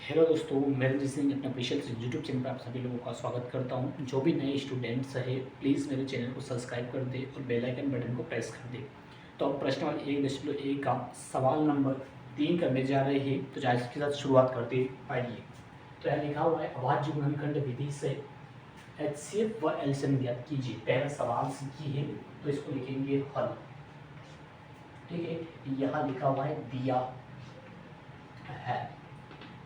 Hello दोस्तों, मैं रंजीत सिंह अपने ऑफिशियल यूट्यूब चैनल पर आप सभी लोगों का स्वागत करता हूं। जो भी नए स्टूडेंट्स हैं प्लीज़ मेरे चैनल को सब्सक्राइब कर दें और बेल आइकन बटन को प्रेस कर दें। तो अब प्रश्न वाले 1.1 का सवाल नंबर 3 करने जा रहे हैं। तो जायज़ के साथ शुरुआत करते आइए। तो यहाँ लिखा हुआ है अभाज्य गुणनखंड विधि से एचसीएफ व एलसीएम ज्ञात कीजिए। पहला सवाल सीखिए तो इसको लिखेंगे हल। ठीक है, यहाँ लिखा हुआ है दिया है।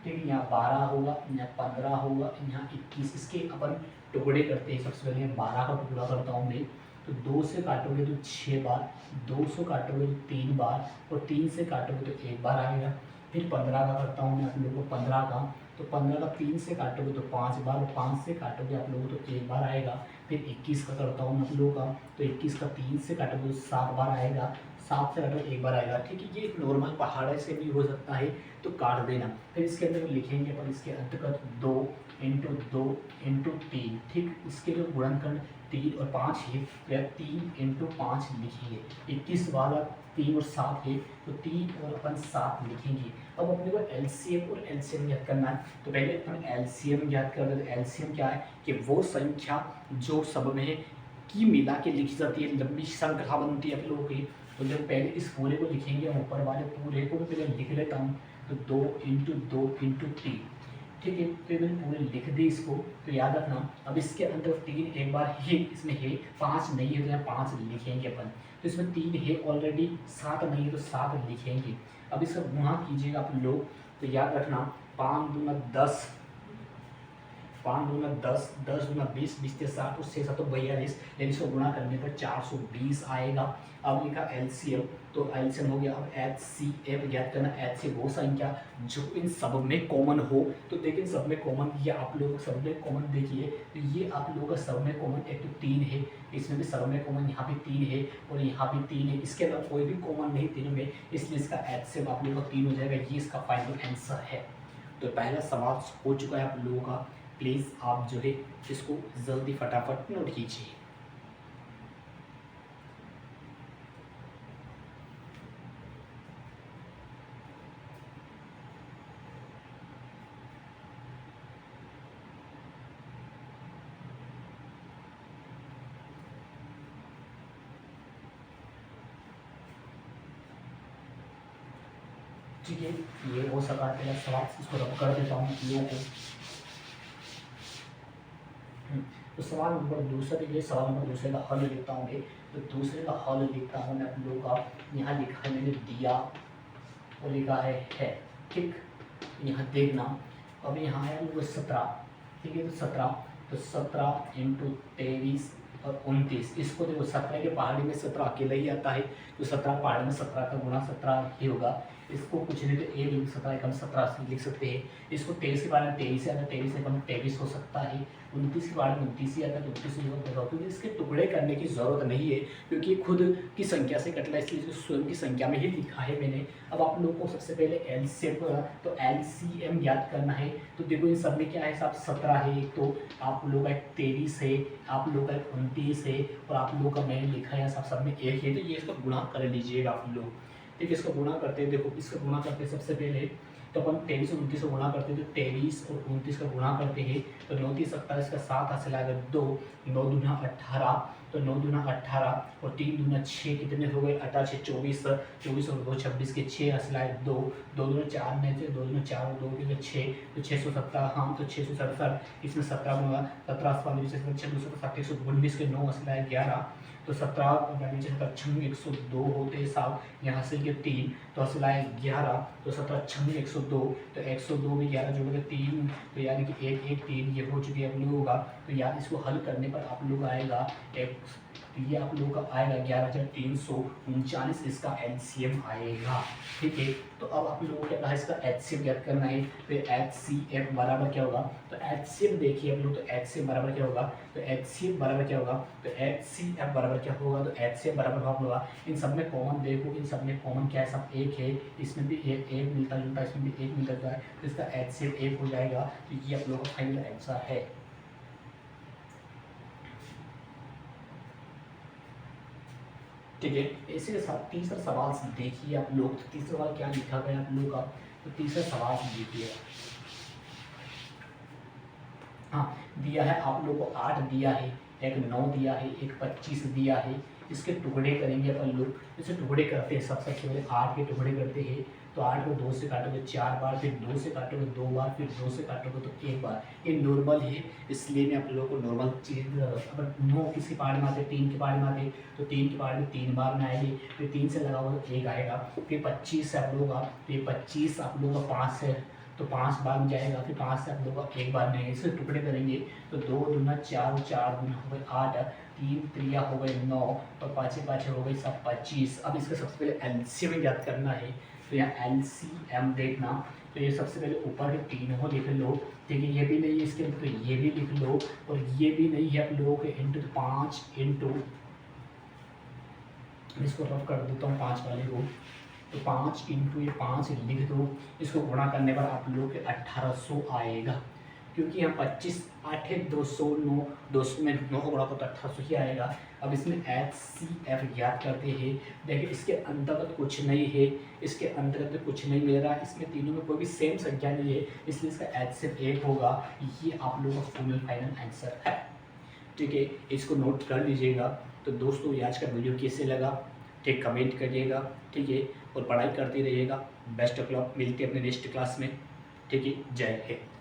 ठीक है, यहाँ 12 होगा, यहाँ 15 होगा, यहाँ 21। इसके अपन टुकड़े करते हैं। सबसे पहले 12 का टुकड़ा करता हूँ मैं। तो 2 से काटोगे तो 6 बार, 2 से काटोगे तो 3 बार और 3 से काटोगे तो 1 बार आएगा। फिर 15 का करता हूँ मैं आप लोगों को 15 का। तो 15 का 3 से काटोगे तो 5 बार और 5 से काटोगे आप लोगों को तो 1 बार आएगा। फिर 21 का करता हूँ आप लोगों का। तो 21 का 3 से काटोगे तो 7 बार आएगा, 7 से काटोगे 1 बार आएगा। ठीक है, ये एक नॉर्मल पहाड़ से भी हो सकता है, तो काट देना। फिर इसके अंदर लिखेंगे अपन इसके अंतर्गत 2 इंटू 2 इंटू 3। ठीक, इसके जो गुणनखंड 3 और 5 है तो यह 3 इंटू 5 लिखेंगे। 21 वाला 3 और 7 है तो 3 और अपन 7 लिखेंगे। अब अपने को एलसीएम और एलसीएम याद करना है। तो पहले अपन एलसीएम याद कर रहे। एलसीएम क्या है कि वो संख्या जो सब में की मिला के लिखी जाती है, लंबी श्रृंखला बनती है आप लोगों की। तो जब पहले इस पूरे को लिखेंगे, ऊपर वाले पूरे को भी पहले लिख लेता हूँ। तो 2 इंटू 2 इंटू 3। ठीक है, तो मैंने पूरे लिख दी इसको। तो याद रखना, अब इसके अंदर 3 एक बार है, इसमें है 5 नहीं है तो यहाँ 5 लिखेंगे अपन। तो इसमें 3 है ऑलरेडी, 7 नहीं है तो 7 लिखेंगे। अब इसका गुणा कीजिएगा आप लोग। तो याद रखना 5 दूना 10, 5 दूना 10, 10 दूना 20, 20 से 60 उससे 7 42, लेकिन इसको गुणा करने पर 420 आएगा। अब लिखा एलसीएम, तो एलसीएम हो गया। अब एचसीएफ ज्ञात करना। एच से वो संख्या जो इन सब में कॉमन हो। तो देखिए सब में कॉमन किया आप लोग, सब में कॉमन देखिए। तो ये आप लोगों का सब में कॉमन एक तो 3 है, इसमें भी सब में कॉमन यहाँ भी 3 है और यहाँ भी 3 है। इसके अलावा कोई भी कॉमन नहीं तीनों में, इसलिए इसका एचसीएफ आप लोगों का 3 हो जाएगा। ये इसका फाइनल आंसर है। तो पहला सवाल हो चुका है आप लोगों का। प्लीज़ आप जो है इसको जल्दी फटाफट नोट कीजिए। ठीक है, ये हो सका पहला सवाल, इसको रब कर देता हूँ लोगों को। तो सवाल नंबर दूसरा, ये सवाल नंबर दूसरे का हल लिखता हूँ मैं। तो दूसरे का हल लिखता हूँ मैं आप लोगों का। यहाँ लिखा है मैंने दिया और लिखा है। ठीक, यहाँ देखना। अब यहाँ आया लोग 17। ठीक है, तो 17 इंटू 23 और 29। इसको देखो 17 के पहाड़ी में 17 अकेला ही आता है। तो 17 पहाड़ी में 17 का गुणा 17 ही होगा। इसको कुछ नहीं तो 17 एकम 17 लिख सकते हैं। इसको 23 के बारे में 23 आता है, 23 एकम 23 हो सकता है। 29 के बारे में 29 ही आता है, 29 होगा। क्योंकि इसके टुकड़े करने की ज़रूरत नहीं है, क्योंकि खुद की संख्या से कटला, इसलिए इसको स्वयं की संख्या में ही लिखा है मैंने। अब आप लोगों को सबसे पहले एलसीएम, तो एलसीएम याद करना है। तो देखो इन सब में क्या है, साहब 17 है, तो आप लोगों का 23 है, आप लोगों का 29 है और आप लोगों का मैंने लिखा है साहब सब में 1 है। तो ये इसका गुणा कर लीजिएगा आप लोग। ठीक है, इसका गुणा करते हैं। देखो इसका गुणा करते हैं सबसे पहले। तो अपन 23 और 29 को गुणा करते हैं। तो 23 और 29 का गुणा करते हैं तो 9 30 27 का 7 हाथ से लाएगा 2, 9 दूना 18। तो 9 दूना 18 और 3 दूना 6, कितने हो गए 18 6 24, 24 और 2 26 के 6 हाथ से लाए 2, 2 दूना 4 में से 2 दूना 4 और 2 के 6, तो 617। हाँ, तो 667, इसमें 17 होगा, 17 6 2 7 119 के 9 हाथ से लाए 11। तो 17 नीचे 17 102 होते साहब, यहाँ से ये 3 तो असला है 11। तो 17 6 102, तो 102 में 11 जोड़ोगे 3, तो यानी कि 1 1 3 ये हो चुकी है आप लोगों का। तो यार इसको हल करने पर आप लोग आएगा ये आप लोगों का आएगा 11,339, इसका एलसीएम आएगा। ठीक है, तो अब आप लोगों को क्या कहा, इसका एचसीएफ ज्ञात करना है। तो एचसीएफ बराबर क्या होगा, तो एचसीएफ देखिए आप लोग। तो एचसीएफ बराबर क्या होगा, तो एचसीएफ बराबर क्या होगा, तो एचसीएफ बराबर क्या होगा, तो एचसीएफ बराबर होगा। इन सब में कॉमन देखो, इन सब में कॉमन क्या है, सब 1 है। इसमें भी एक मिलता जुलता, इसमें भी 1 मिलता जुलता है, तो इसका एचसीएफ 1 हो जाएगा। तो ये आप लोगों का फाइनल आंसर है। ठीक है, इसी के साथ तीसरा सवाल देखिए आप लोग। तो तीसरा सवाल क्या लिखा गया आप लोग का, तो तीसरा सवाल देखिए। हाँ, दिया है आप लोगों को 8 दिया है, एक 9 दिया है, एक 25 दिया है। इसके टुकड़े करेंगे अपन लोग, जैसे टुकड़े करते हैं सबसे पहले 8 के टुकड़े करते हैं। तो 8 को 2 से काटोगे 4 बार, फिर 2 से काटोगे 2 बार, फिर 2 से काटोगे तो 1 बार। ये नॉर्मल है, इसलिए मैं आप लोगों को नॉर्मल चीज़ अगर 9 किसी पार्ट में आते, 3 के पार्ट में आते तो 3 के पार्ट में 3 बार में आएगी, फिर 3 से लगाओगे तो 1 आएगा। फिर 25 से आप लोग का, तो ये 25 आप लोग का 5 है तो 5 बार में जाएगा, फिर 5 से आप लोग का 1 बार में आएगा। इसके टुकड़े करेंगे तो 2 दूना 4, 4 दूना हो गए 8, 3 त्रिया हो गए 9 और 5 5 हो गई सब 25। अब इसका सबसे पहले एलसीएम याद करना है, तो यहाँ एलसीएम देखना। तो ये सबसे पहले ऊपर के तीनों लिख लो, ठीक है। ये भी नहीं है इसके अंदर तो ये भी लिख लो, और ये भी नहीं है आप लोगों के इंटू 5 इंटू, इसको रफ कर देता हूँ 5 वाले को। तो 5 इंटू ये 5 लिख दो, इसको गुणा करने पर आप लोग के 1800 आएगा, क्योंकि यहाँ 25 8 है 209, 200 में 9 को गुणा करो तो 1800 ही आएगा। अब इसमें HCF याद करते हैं। देखिए इसके अंतर्गत कुछ नहीं है, इसके अंतर्गत कुछ नहीं मिल रहा, इसमें तीनों में कोई भी सेम संख्या नहीं है, इसलिए इसका HCF 1 होगा। ये आप लोगों का फुल फाइनल आंसर है, ठीक है। इसको नोट कर लीजिएगा। तो दोस्तों ये आज का वीडियो कैसे लगा, ठीक, कमेंट करिएगा, ठीक है। और पढ़ाई करते रहिएगा। बेस्ट ऑफ लक, मिलते हैं अपने नेक्स्ट क्लास में, ठीक है। जय हिंद।